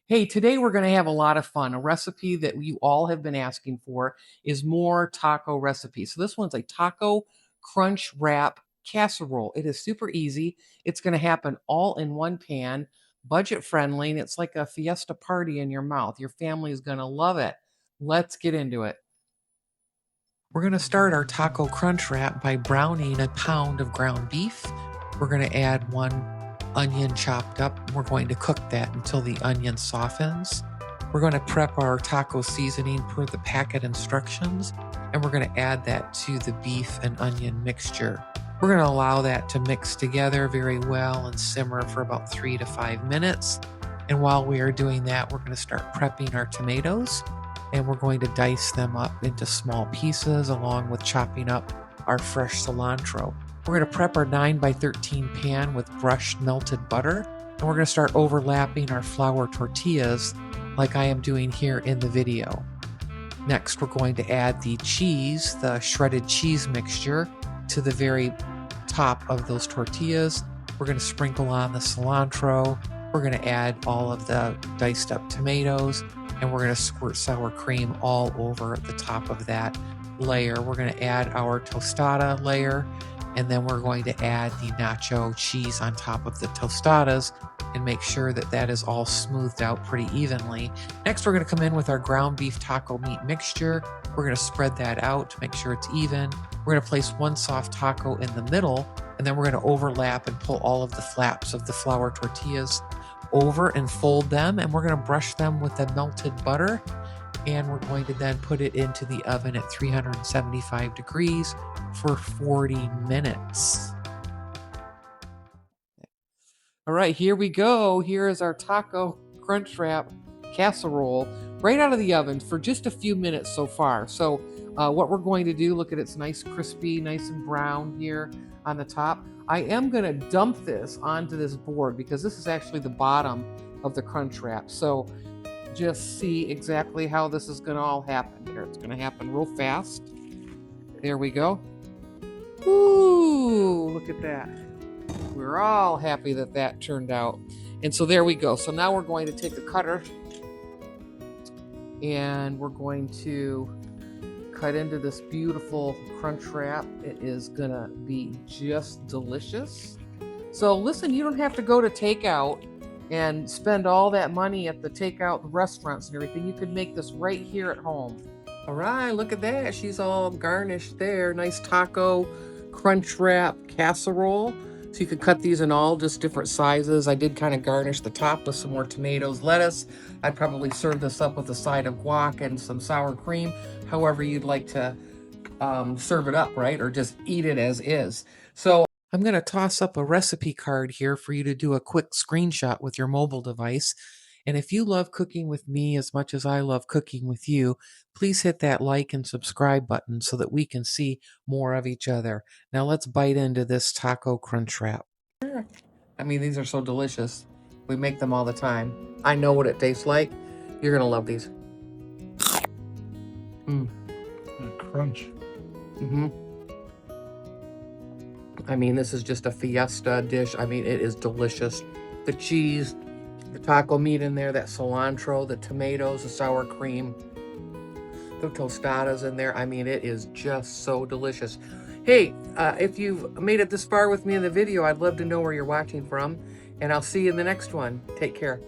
Hey, today we're going to have a lot of fun. A recipe that you all have been asking for is more taco recipes. So this one's a taco crunch wrap casserole. It is super easy. It's going to happen all in one pan, budget friendly, and it's like a fiesta party in your mouth. Your family is going to love it. Let's get into it. We're going to start our taco crunch wrap by browning a pound of ground beef. We're going to add 1 onion chopped up. We're going to cook that until the onion softens. We're going to prep our taco seasoning per the packet instructions, and we're going to add that to the beef and onion mixture. We're going to allow that to mix together very well and simmer for about 3 to 5 minutes. And while we are doing that, we're going to start prepping our tomatoes, and we're going to dice them up into small pieces along with chopping up our fresh cilantro. We're going to prep our 9x13 pan with brushed melted butter, and we're going to start overlapping our flour tortillas like I am doing here in the video. Next, we're going to add the cheese, the shredded cheese mixture, to the very top of those tortillas. We're going to sprinkle on the cilantro. We're going to add all of the diced up tomatoes, and we're going to squirt sour cream all over the top of that layer. We're going to add our tostada layer, and then we're going to add the nacho cheese on top of the tostadas and make sure that that is all smoothed out pretty evenly. Next, we're going to come in with our ground beef taco meat mixture. We're going to spread that out to make sure it's even. We're going to place one soft taco in the middle, and then we're going to overlap and pull all of the flaps of the flour tortillas over and fold them, and we're going to brush them with the melted butter, and we're going to then put it into the oven at 375 degrees for 40 minutes. All right, here we go. Here is our taco crunch wrap casserole right out of the oven for just a few minutes so far. So what we're going to do, look at it's nice, crispy, nice and brown here on the top. I am going to dump this onto this board because this is actually the bottom of the crunch wrap. So just see exactly how this is going to all happen here. It's going to happen real fast. There we go. Ooh, look at that. We're all happy that that turned out. And so there we go. So now we're going to take a cutter and we're going to cut into this beautiful crunch wrap. It is gonna be just delicious. So listen, you don't have to go to takeout and spend all that money at the takeout restaurants and everything. You could make this right here at home. All right, look at that. She's all garnished there. Nice taco crunch wrap casserole. So you could cut these in all just different sizes. I did kind of garnish the top with some more tomatoes, lettuce. I'd probably serve this up with a side of guac and some sour cream, however you'd like to serve it up, right? Or just eat it as is. So I'm going to toss up a recipe card here for you to do a quick screenshot with your mobile device. And if you love cooking with me as much as I love cooking with you, please hit that like and subscribe button so that we can see more of each other. Now let's bite into this taco crunch wrap. I mean, these are so delicious. We make them all the time. I know what it tastes like. You're going to love these. Crunch. I mean, this is just a fiesta dish. I mean, it is delicious. The cheese, the taco meat in there, that cilantro, the tomatoes, the sour cream, the tostadas in there. I mean, it is just so delicious. Hey, if you've made it this far with me in the video, I'd love to know where you're watching from, and I'll see you in the next one. Take care.